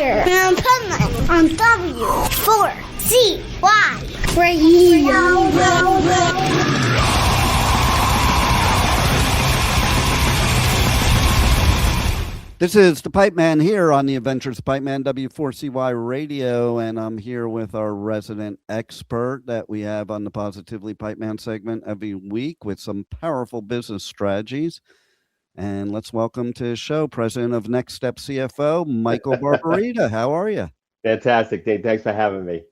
Adventures of Pipeman on W4CY Radio. This is the Pipeman here on the Adventures of Pipeman, W4CY Radio, and I'm here with our resident expert that we have on the Positively Pipeman segment every week with some powerful business strategies. And let's welcome to the show President of Next Step CFO, Michael Barbarita. How are you? Fantastic, Dave. Thanks for having me.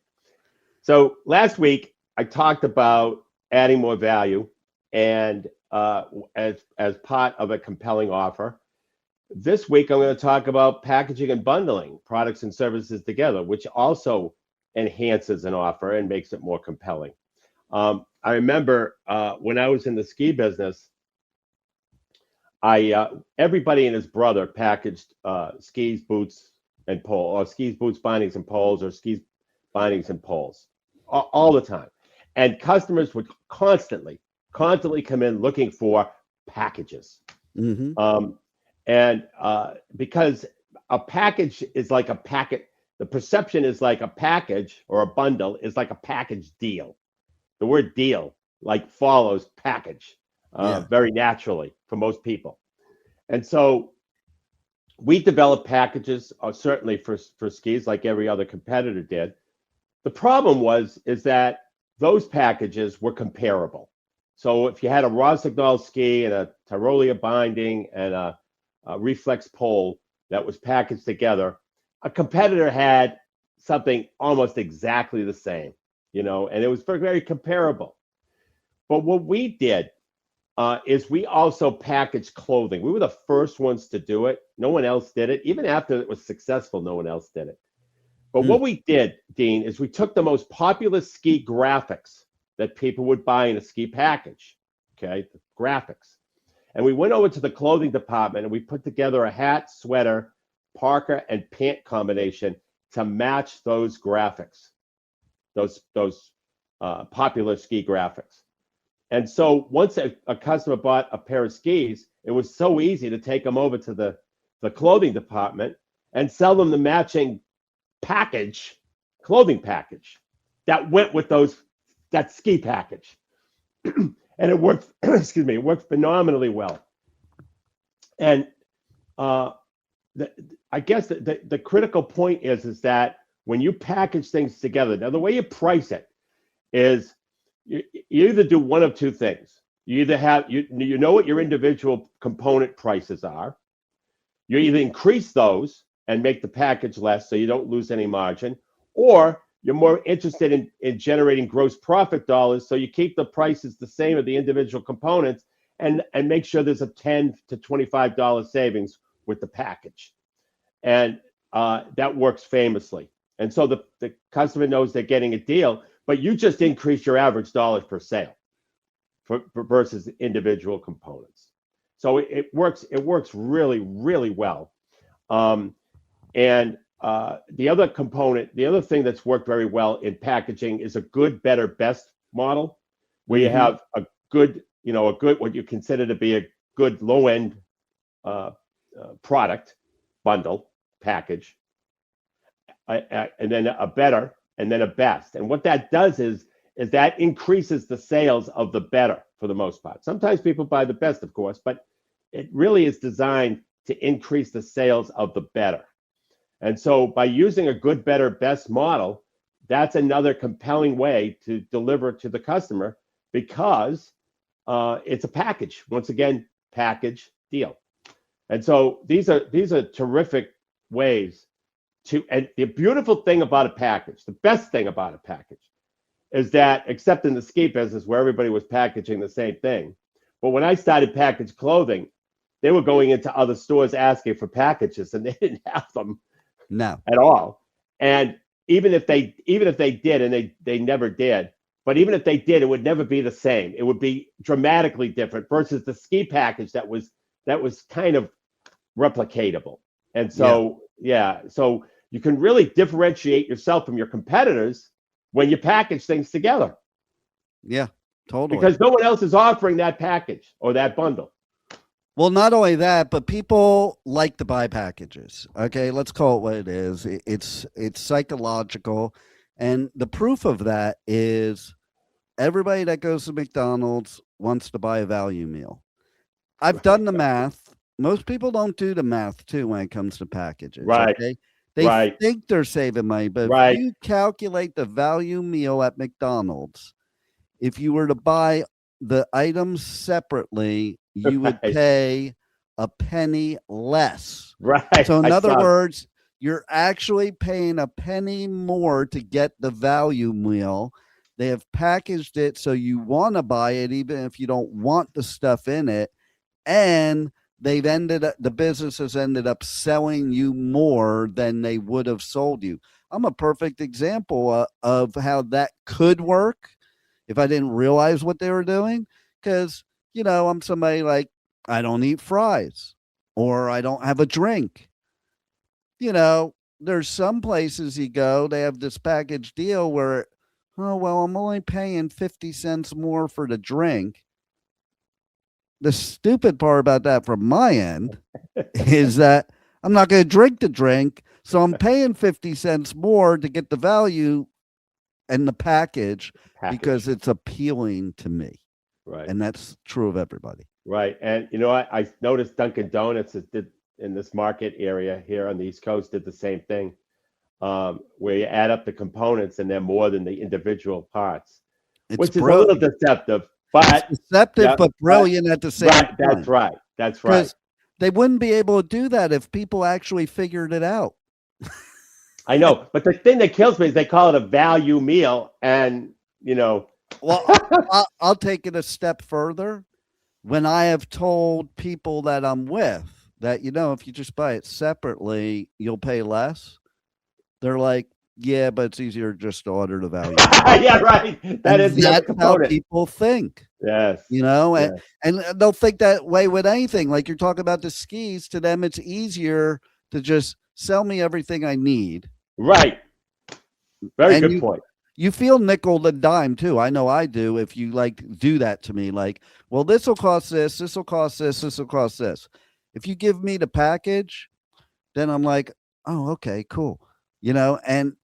So last week, I talked about adding more value and as part of a compelling offer. This week, I'm going to talk about packaging and bundling products and services together, which also enhances an offer and makes it more compelling. I remember when I was in the ski business, everybody and his brother packaged skis, boots, and poles, or skis, boots, bindings, and poles, or skis, bindings, and poles, all the time. And customers would constantly come in looking for packages. Mm-hmm. Because a package is like a packet, the perception is like a package or a bundle is like a package deal. The word deal like follows package very naturally for most people. And so we developed packages, certainly for skis like every other competitor did. The problem is that those packages were comparable. So if you had a Rossignol ski and a Tyrolia binding and a reflex pole that was packaged together, a competitor had something almost exactly the same, and it was very, very comparable. But what we did is we also packaged clothing. We were the first ones to do it. No one else did it. Even after it was successful, no one else did it. But what we did, Dean, is we took the most popular ski graphics that people would buy in a ski package, the graphics. And we went over to the clothing department and we put together a hat, sweater, parka, and pant combination to match those graphics, those popular ski graphics. And so once a customer bought a pair of skis, it was so easy to take them over to the clothing department and sell them the matching clothing package that went with that ski package. And it worked, it worked phenomenally well. And I guess the critical point is that when you package things together, now the way you price it is you either do one of two things. You either have, you know what your individual component prices are. You either increase those and make the package less so you don't lose any margin, or you're more interested in generating gross profit dollars, so you keep the prices the same of the individual components and make sure there's a $10 to $25 savings with the package. And that works famously. And so the customer knows they're getting a deal, but you just increase your average dollars per sale versus individual components. So it works really, really well. The other component, the other thing that's worked very well in packaging is a good, better, best model, where you have a good, what you consider to be a good low-end product bundle package, and then a better, and then a best. And what that does is that increases the sales of the better for the most part. Sometimes people buy the best, of course, but it really is designed to increase the sales of the better. And so by using a good, better, best model, that's another compelling way to deliver to the customer because it's a package. Once again, package deal. And so these are terrific ways to, and the beautiful thing about a package, the best thing about a package is that, except in the ski business where everybody was packaging the same thing, but when I started packaged clothing, they were going into other stores asking for packages and they didn't have them. No, at all. And even if they did, and they never did, but even if they did, it would never be the same. It would be dramatically different versus the ski package that was kind of replicatable. And so so you can really differentiate yourself from your competitors when you package things together. Yeah, totally. Because no one else is offering that package or that bundle. Well, not only that, but people like to buy packages. Okay, let's call it what it is. It's psychological, and the proof of that is everybody that goes to McDonald's wants to buy a value meal. I've done the math. Most people don't do the math too when it comes to packages. Right. Okay, they Right. think they're saving money, but Right. if you calculate the value meal at McDonald's, if you were to buy the items separately, you would Right. pay a penny less. Right. So in I other saw- words, you're actually paying a penny more to get the value meal. They have packaged it so you want to buy it even if you don't want the stuff in it. And the business has ended up selling you more than they would have sold you. I'm a perfect example of how that could work if I didn't realize what they were doing. Because, I'm somebody like, I don't eat fries or I don't have a drink. There's some places you go, they have this package deal where, oh, well, I'm only paying 50 cents more for the drink. The stupid part about that from my end is that I'm not going to drink the drink. So I'm paying 50 cents more to get the value and the package because it's appealing to me. Right. And that's true of everybody. Right. And I noticed Dunkin' Donuts did in this market area here on the East Coast did the same thing, where you add up the components and they're more than the individual parts, which is a little deceptive. But it's deceptive, but brilliant at the same time. That's right. That's right. Because they wouldn't be able to do that if people actually figured it out. I know, but the thing that kills me is they call it a value meal, and Well, I'll take it a step further. When I have told people that I'm with that, if you just buy it separately, you'll pay less. They're like, yeah, but it's easier just to order the value. Yeah, right. That's how people think. Yes. And they'll think that way with anything. Like you're talking about the skis. To them, it's easier to just sell me everything I need. Right. Very good point. You feel nickel and dime too. I know I do. If you do that to me, like, well, this will cost this, this will cost this, this will cost this. If you give me the package, then I'm like, oh, okay, cool. And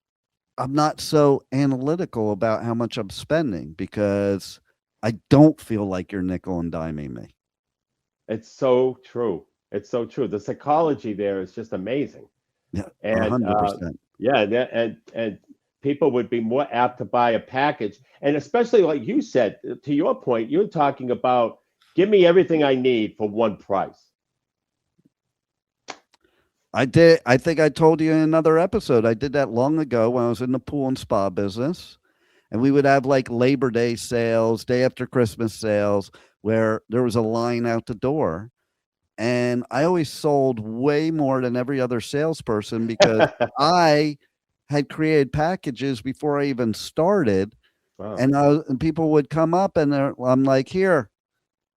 I'm not so analytical about how much I'm spending because I don't feel like you're nickel and diming me. It's so true. It's so true. The psychology there is just amazing. Yeah, and 100%. And people would be more apt to buy a package, and especially like you said, to your point, you're talking about give me everything I need for one price. I did. I think I told you in another episode. I did that long ago when I was in the pool and spa business, and we would have like Labor Day sales, day after Christmas sales, where there was a line out the door. And I always sold way more than every other salesperson because I had created packages before I even started. Wow. And people would come up and I'm like, here.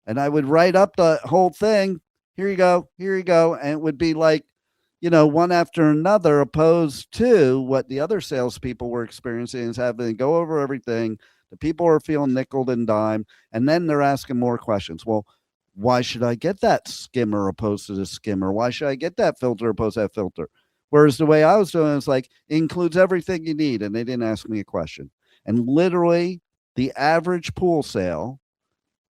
And I would write up the whole thing. Here you go. Here you go. And it would be like, one after another, opposed to what the other salespeople were experiencing is having to go over everything. The people are feeling nickel and dime. And then they're asking more questions. Well, why should I get that skimmer opposed to the skimmer? Why should I get that filter opposed to that filter? Whereas the way I was doing it is like, it includes everything you need. And they didn't ask me a question. And literally the average pool sale,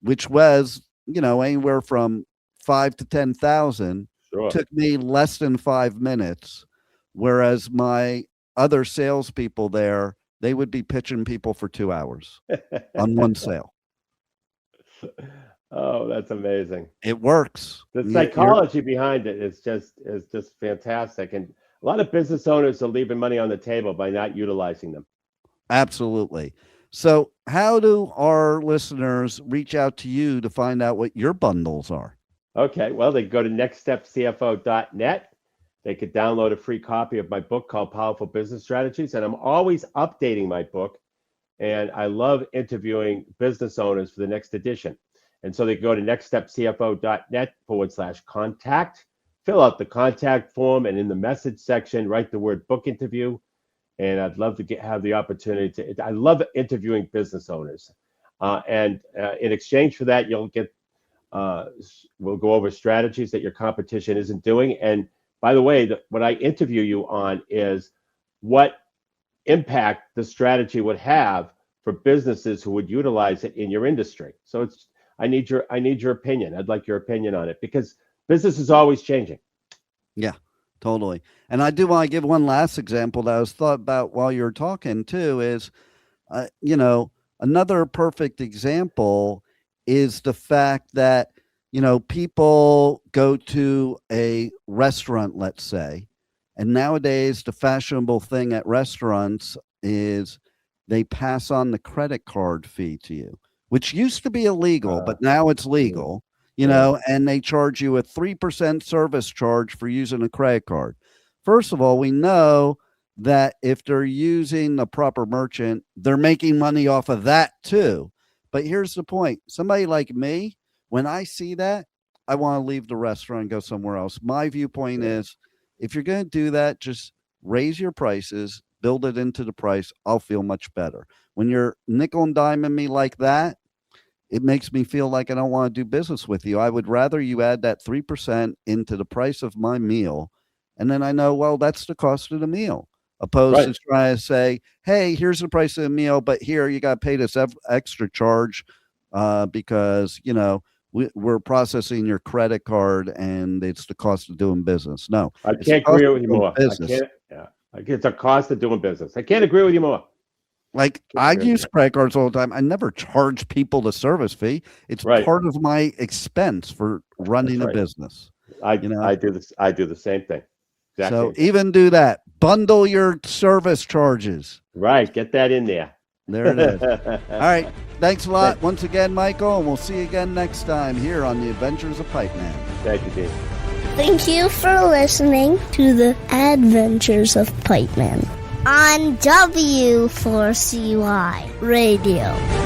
which was, anywhere from 5 to 10,000, Sure. took me less than 5 minutes. Whereas my other salespeople there, they would be pitching people for 2 hours on one sale. Oh, that's amazing. It works. The psychology behind it is just fantastic. And a lot of business owners are leaving money on the table by not utilizing them. Absolutely. So how do our listeners reach out to you to find out what your bundles are? Okay. Well, they go to nextstepcfo.net. They could download a free copy of my book called Powerful Business Strategies. And I'm always updating my book. And I love interviewing business owners for the next edition. And so they go to nextstepcfo.net/contact, fill out the contact form, and in the message section, write the word book interview. And I'd love to have the opportunity I love interviewing business owners. And in exchange for that, you'll get We'll go over strategies that your competition isn't doing. And by the way, what I interview you on is what impact the strategy would have for businesses who would utilize it in your industry. So I need your opinion. I'd like your opinion on it because business is always changing. Yeah, totally. And I do want to give one last example that I was thought about while you were talking too is, another perfect example is the fact that, people go to a restaurant, let's say, and nowadays the fashionable thing at restaurants is they pass on the credit card fee to you, which used to be illegal, but now it's legal, and they charge you a 3% service charge for using a credit card. First of all, we know that if they're using the proper merchant, they're making money off of that too. But here's the point. Somebody like me, when I see that, I want to leave the restaurant and go somewhere else. My viewpoint is if you're going to do that, just raise your prices, build it into the price. I'll feel much better. When you're nickel and diming me like that, it makes me feel like I don't want to do business with you. I would rather you add that 3% into the price of my meal. And then I know, well, that's the cost of the meal. Opposed to trying to say, hey, here's the price of the meal, but here you got to pay this extra charge because, we're processing your credit card and it's the cost of doing business. No, I can't agree with you more. It's a cost of doing business. I can't agree with you more. Like I use credit cards all the time. I never charge people the service fee. It's part of my expense for running a business. I do the same thing. Exactly. So even do that. Bundle your service charges. Right. Get that in there. There it is. All right. Thanks a lot once again, Michael, and we'll see you again next time here on the Adventures of Pipeman. Thank you, Dean. Thank you for listening to the Adventures of Pipeman on W4CY Radio.